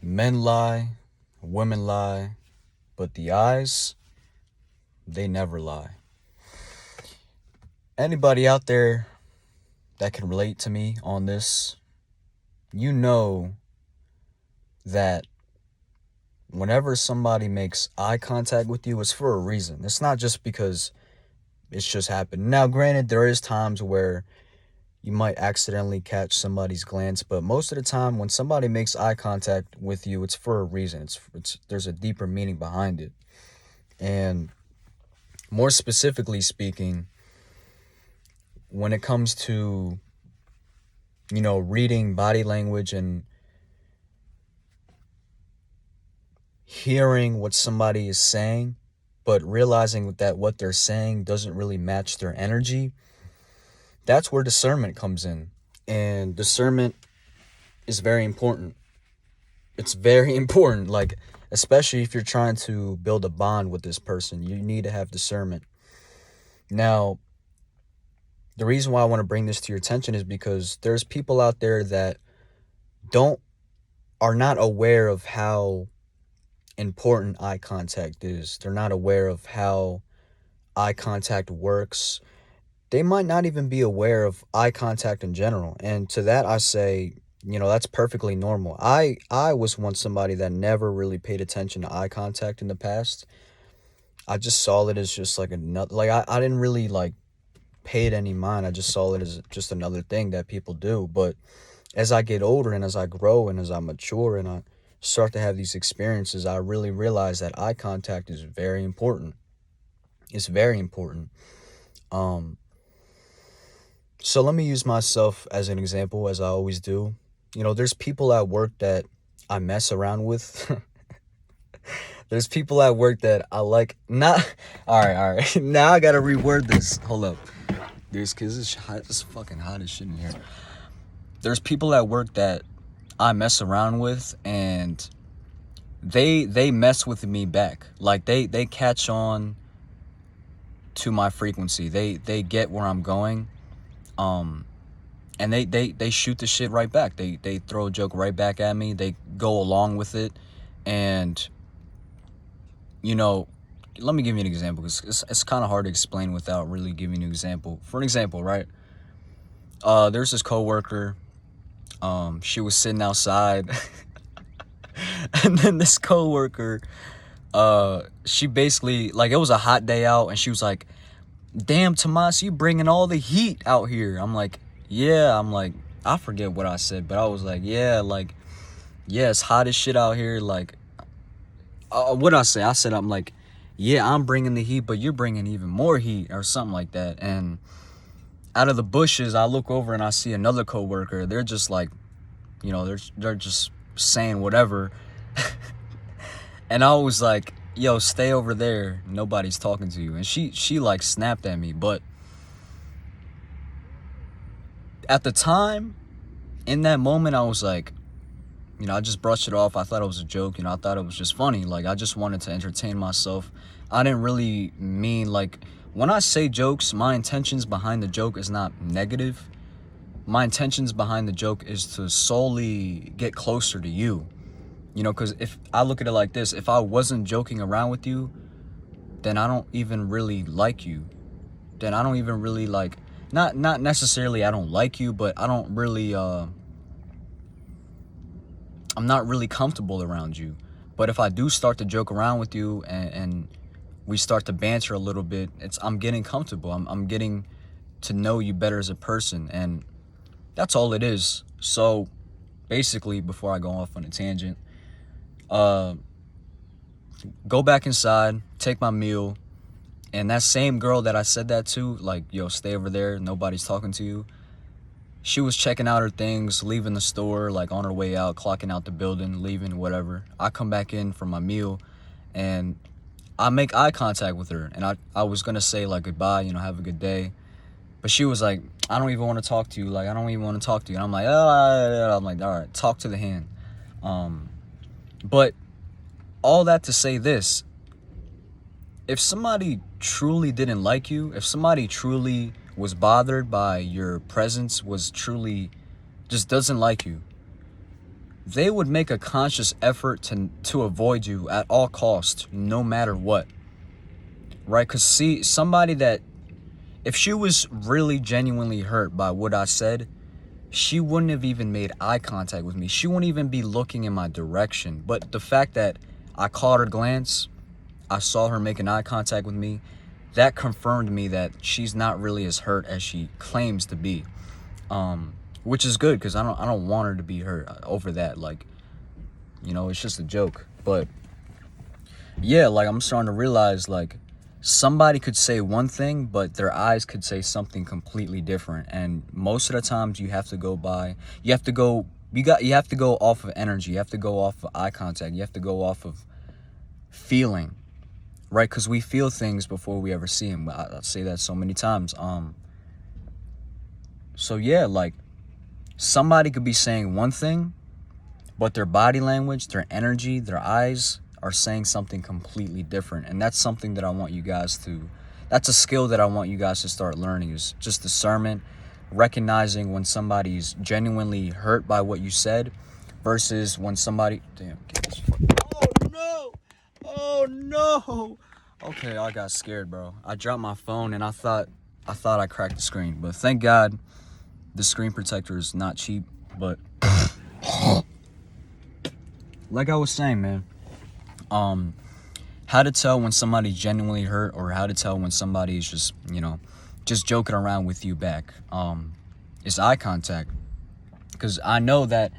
Men lie, women lie, but the eyes, they never lie. Anybody out there that can relate to me on this, you know that whenever somebody makes eye contact with you, it's for a reason. It's not just because it's just happened. Now, granted, there is times where you might accidentally catch somebody's glance, but most of the time when somebody makes eye contact with you, it's for a reason. It's there's a deeper meaning behind it. And more specifically speaking, when it comes to reading body language and hearing what somebody is saying, but realizing that what they're saying doesn't really match their energy, that's where discernment comes in. And discernment is very important. It's very important, like, especially if you're trying to build a bond with this person, you need to have discernment. Now, the reason why I want to bring this to your attention is because there's people out there that are not aware of how important eye contact is. They're not aware of how eye contact works. They might not even be aware of eye contact in general. And to that I say, that's perfectly normal. I was once somebody that never really paid attention to eye contact in the past. I just saw it as just like another, like I didn't really like pay it any mind. I just saw it as just another thing that people do. But as I get older and as I grow and as I mature and I start to have these experiences, I really realize that eye contact is very important. It's very important. So let me use myself as an example, as I always do. There's people at work that I mess around with. There's people at work that I like. Not all right. Now I gotta reword this. Hold up. Cause it's hot. It's fucking hot as shit in here. There's people at work that I mess around with, and they mess with me back. Like they catch on to my frequency. They get where I'm going. And they shoot the shit right back. They throw a joke right back at me. They go along with it. And let me give you an example, because it's kind of hard to explain without really giving you an example. For an example, right? There's this coworker. She was sitting outside, and then this coworker, she basically, like, it was a hot day out, and she was like, "Damn, Tomas, you bringing all the heat out here." I'm like, yeah. I'm like, I forget what I said, but I was like, yeah, it's hot as shit out here. Like, what I say? I said, I'm like, yeah, I'm bringing the heat, but you're bringing even more heat, or something like that. And out of the bushes, I look over and I see another coworker. They're just like, they're just saying whatever. And I was like, yo, stay over there. Nobody's talking to you. And she like snapped at me. But at the time, in that moment, I was like, I just brushed it off. I thought it was a joke. I thought it was just funny. Like, I just wanted to entertain myself. I didn't really mean, like, when I say jokes, my intentions behind the joke is not negative. My intentions behind the joke is to solely get closer to you. Because if I look at it like this, if I wasn't joking around with you, then I don't even really like you. Then I don't even really like, not necessarily I don't like you, but I don't really, I'm not really comfortable around you. But if I do start to joke around with you and we start to banter a little bit, I'm getting comfortable. I'm getting to know you better as a person, and that's all it is. So basically, before I go off on a tangent, go back inside, take my meal, and that same girl that I said that to, like, yo, stay over there, nobody's talking to you, she was checking out her things, leaving the store, like, on her way out, clocking out the building, leaving, whatever. I come back in for my meal, and I make eye contact with her, and I was gonna say, like, goodbye, have a good day, but she was like, I don't even want to talk to you, like, I don't even want to talk to you, and I'm like, all right, talk to the hand. But all that to say this, if somebody truly didn't like you, if somebody truly was bothered by your presence, was truly just doesn't like you, they would make a conscious effort to avoid you at all costs, no matter what. Right? Because see, somebody that, if she was really genuinely hurt by what I said, she wouldn't have even made eye contact with me. She wouldn't even be looking in my direction. But the fact that I caught her glance, I saw her making eye contact with me, that confirmed me that she's not really as hurt as she claims to be. Which is good, because I don't want her to be hurt over that. Like, you know, it's just a joke. But yeah, like, I'm starting to realize, like, somebody could say one thing, but their eyes could say something completely different. And most of the times you have to go off of energy. You have to go off of eye contact. You have to go off of feeling, right? Because we feel things before we ever see them. I say that so many times. So yeah, like, somebody could be saying one thing, but their body language, their energy, their eyes are saying something completely different. And that's something that I want you guys to, that's a skill that I want you guys to start learning, is just discernment, recognizing when somebody's genuinely hurt by what you said versus when somebody, oh no. Okay, I got scared, bro. I dropped my phone and I thought I cracked the screen, but thank God the screen protector is not cheap. But like I was saying, man, how to tell when somebody's genuinely hurt, or how to tell when somebody's just, you know, just joking around with you back, is eye contact. Because I know that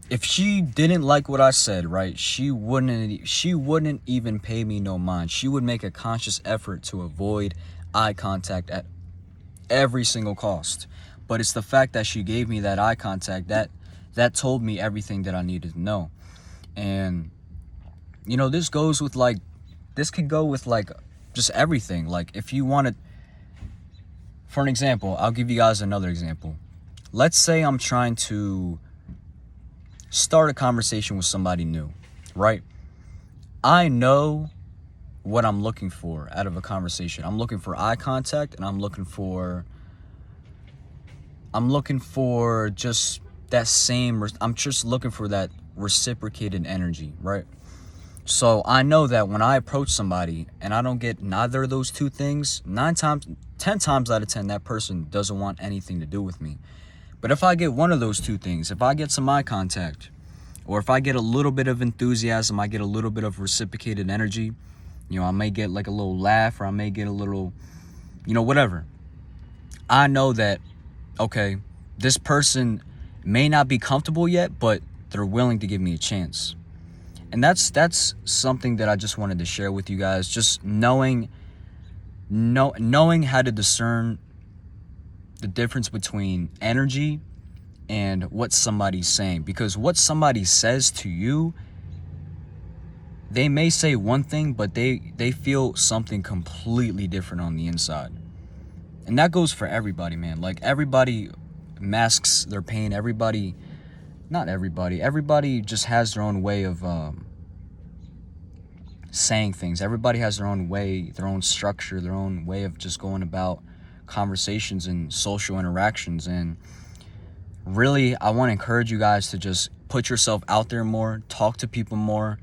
if she didn't like what I said, right, she wouldn't even pay me no mind. She would make a conscious effort to avoid eye contact at every single cost. But it's the fact that she gave me that eye contact that told me everything that I needed to know. And you know, this could go with like just everything. Like, if you want to, for an example, I'll give you guys another example. Let's say I'm trying to start a conversation with somebody new, right? I know what I'm looking for out of a conversation. I'm looking for eye contact, and I'm looking for just that same, I'm just looking for that reciprocated energy, right? So I know that when I approach somebody and I don't get neither of those two things, 10 times out of 10, that person doesn't want anything to do with me. But if I get one of those two things, if I get some eye contact, or if I get a little bit of enthusiasm, I get a little bit of reciprocated energy, you know, I may get like a little laugh, or I may get a little, you know, whatever. I know that, okay, this person may not be comfortable yet, but they're willing to give me a chance. And that's something that I just wanted to share with you guys. Just knowing how to discern the difference between energy and what somebody's saying. Because what somebody says to you, they may say one thing, but they feel something completely different on the inside. And that goes for everybody, man. Like, everybody masks their pain. Not everybody. Everybody just has their own way of saying things. Everybody has their own way, their own structure, their own way of just going about conversations and social interactions. And really, I want to encourage you guys to just put yourself out there more, talk to people more.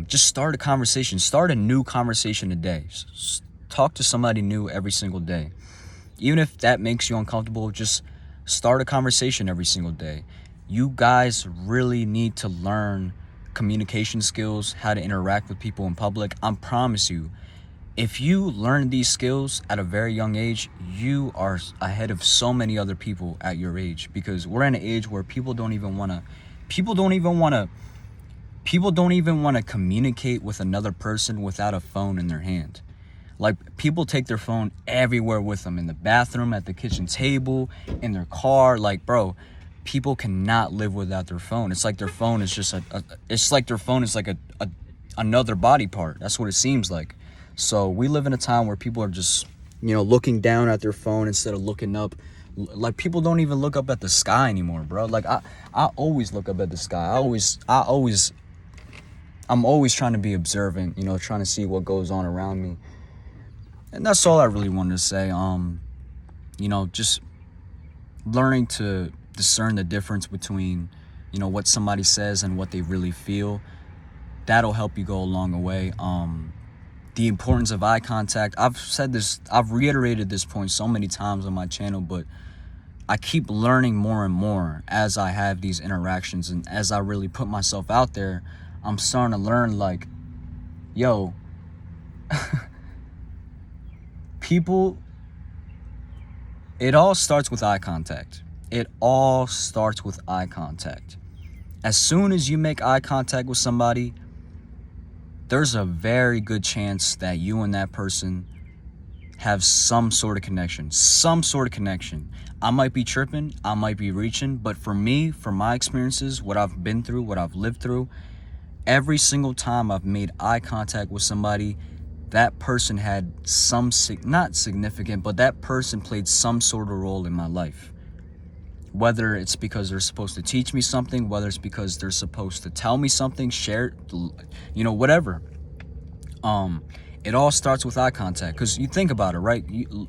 Just start a conversation. Start a new conversation a day. Talk to somebody new every single day. Even if that makes you uncomfortable, just start a conversation every single day. You guys really need to learn communication skills, how to interact with people in public. I promise you, if you learn these skills at a very young age, you are ahead of so many other people at your age, because we're in an age where people don't even want to communicate with another person without a phone in their hand. Like, people take their phone everywhere with them, in the bathroom, at the kitchen table, in their car. Like, bro, people cannot live without their phone. It's like their phone is just another body part. That's what it seems like. So we live in a time where people are just, you know, looking down at their phone instead of looking up. Like, people don't even look up at the sky anymore, bro. Like, I always look up at the sky. I'm always trying to be observant, you know, trying to see what goes on around me. And that's all I really wanted to say. You know, just learning to discern the difference between what somebody says and what they really feel. That'll help you go a long way. The importance of eye contact. I've reiterated this point so many times on my channel, but I keep learning more and more as I have these interactions, and as I really put myself out there, I'm starting to learn, like, yo, people, it all starts with eye contact. It all starts with eye contact. As soon as you make eye contact with somebody, there's a very good chance that you and that person have some sort of connection. I might be tripping, I might be reaching, but for me, from my experiences, what I've been through, what I've lived through, every single time I've made eye contact with somebody, that person had not significant, but that person played some sort of role in my life. Whether it's because they're supposed to teach me something, whether it's because they're supposed to tell me something, share, whatever. It all starts with eye contact, because you think about it, right? You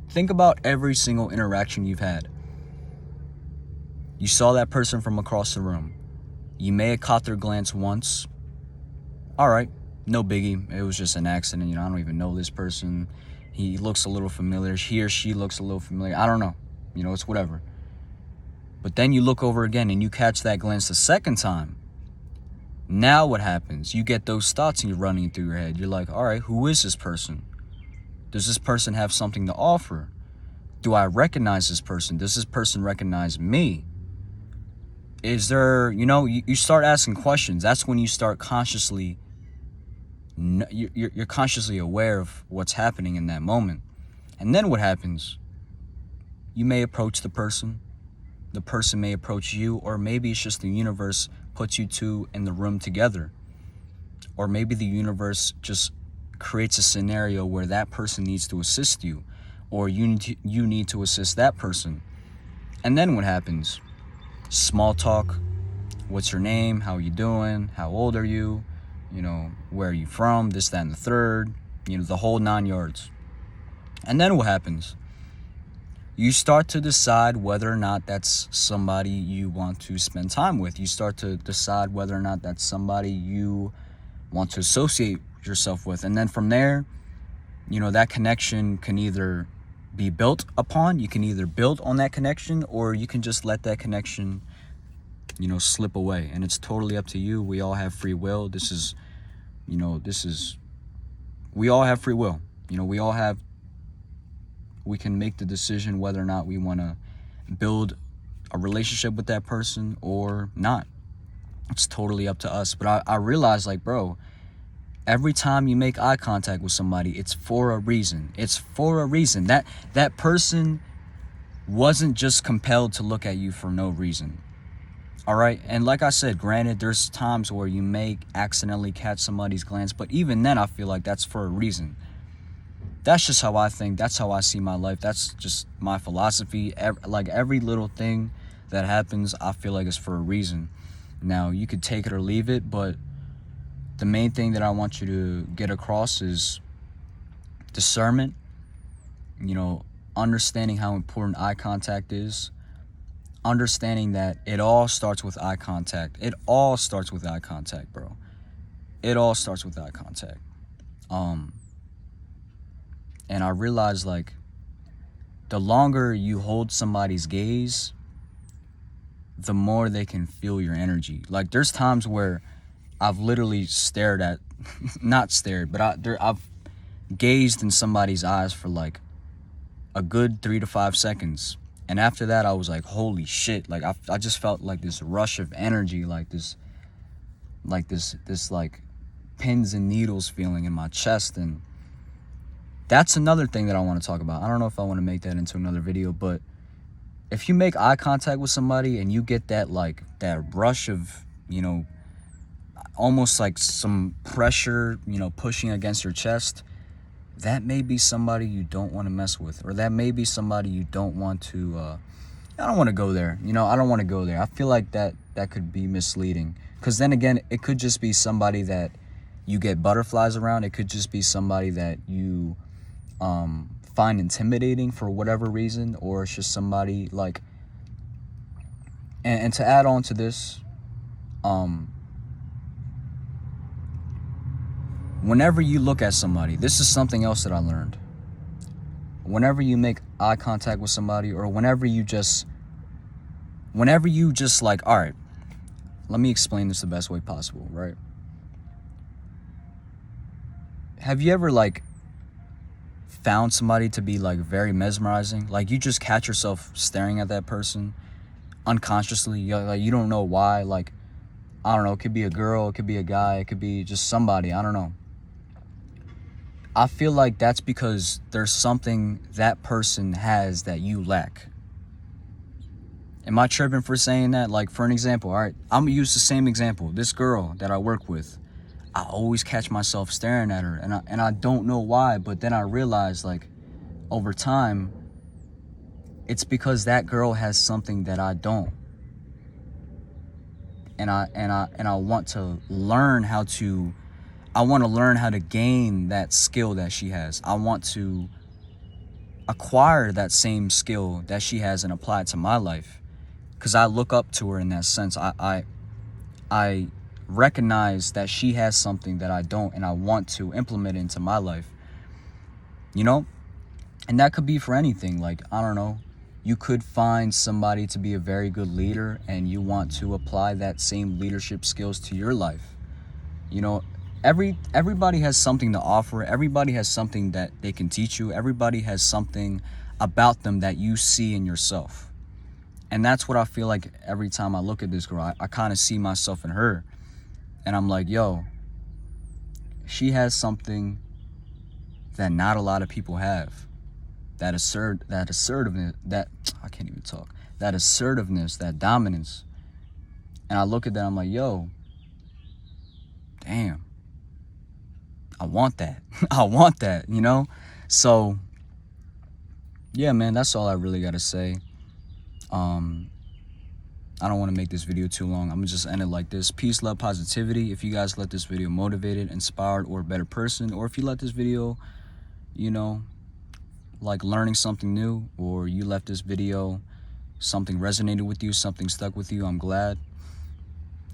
think about every single interaction you've had. You saw that person from across the room. You may have caught their glance once. All right, no biggie. It was just an accident. I don't even know this person. He looks a little familiar. He or she looks a little familiar. I don't know. It's whatever. But then you look over again and you catch that glance the second time. Now what happens? You get those thoughts and you're running through your head. You're like, all right, who is this person? Does this person have something to offer? Do I recognize this person? Does this person recognize me? Is there, you start asking questions. That's when you start consciously, you're consciously aware of what's happening in that moment. And then what happens? You may approach the person may approach you, or maybe it's just the universe puts you two in the room together. Or maybe the universe just creates a scenario where that person needs to assist you, or you need to assist that person. And then what happens? Small talk. What's your name? How are you doing? How old are you? Where are you from? This, that, and the third. The whole 9 yards. And then what happens? You start to decide whether or not that's somebody you want to spend time with. You start to decide whether or not that's somebody you want to associate yourself with. And then from there, that connection can either be built upon. You can either build on that connection, or you can just let that connection, slip away. And it's totally up to you. We all have free will. We all have free will. We can make the decision whether or not we want to build a relationship with that person or not. It's totally up to us. But I realize, like, bro, every time you make eye contact with somebody, it's for a reason. It's for a reason. That person wasn't just compelled to look at you for no reason. All right? And like I said, granted, there's times where you may accidentally catch somebody's glance, but even then, I feel like that's for a reason. That's just how I think. That's how I see my life. That's just my philosophy. Every little thing that happens, I feel like it's for a reason. Now, you could take it or leave it, but the main thing that I want you to get across is discernment, understanding how important eye contact is, understanding that it all starts with eye contact. It all starts with eye contact, bro. It all starts with eye contact. And I realized, like, the longer you hold somebody's gaze, the more they can feel your energy. Like, there's times where I've literally I've gazed in somebody's eyes for like a good 3 to 5 seconds. And after that, I was like, holy shit. Like, I just felt like this rush of energy, like this pins and needles feeling in my chest. And that's another thing that I want to talk about. I don't know if I want to make that into another video, but if you make eye contact with somebody and you get that rush of, almost like some pressure, pushing against your chest, that may be somebody you don't want to mess with, or that may be somebody you don't want to, I don't want to go there. I don't want to go there. I feel like that could be misleading, because then again, it could just be somebody that you get butterflies around. It could just be somebody that you find intimidating for whatever reason, or it's just somebody like And to add on to this, whenever you look at somebody, this is something else that I learned. Whenever you make eye contact with somebody, or whenever you just like, all right, let me explain this the best way possible, right? Have you ever like found somebody to be like very mesmerizing? Like you just catch yourself staring at that person unconsciously. You don't know why. Like, I don't know, it could be a girl, it could be a guy, it could be just somebody, I don't know. I feel like that's because there's something that person has that you lack. Am I tripping for saying that? Like, for an example, all right, I'm gonna use the same example. This girl that I work with, I always catch myself staring at her, and I don't know why, but then I realize, like, over time, it's because that girl has something that I don't. And I want to learn how to gain that skill that she has. I want to acquire that same skill that she has and apply it to my life, because I look up to her in that sense. I recognize that she has something that I don't, and I want to implement it into my life, you know? And that could be for anything. Like, I don't know, you could find somebody to be a very good leader, and you want to apply that same leadership skills to your life. You know, everybody has something to offer. Everybody has something that they can teach you. Everybody has something about them that you see in yourself. And that's what I feel like every time I look at this girl. I kind of see myself in her. And I'm like, yo, she has something that not a lot of people have. That assertiveness, that assertiveness, that dominance. And I look at that, I'm like, yo, damn, I want that. I want that, you know? So, yeah, man, that's all I really got to say. I don't want to make this video too long. I'm going to just end it like this. Peace, love, positivity. If you guys let this video motivated, inspired, or a better person, or if you let this video, you know, like learning something new, or you left this video, something resonated with you, something stuck with you, I'm glad.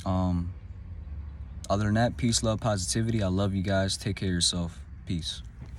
Other than that, peace, love, positivity. I love you guys. Take care of yourself. Peace.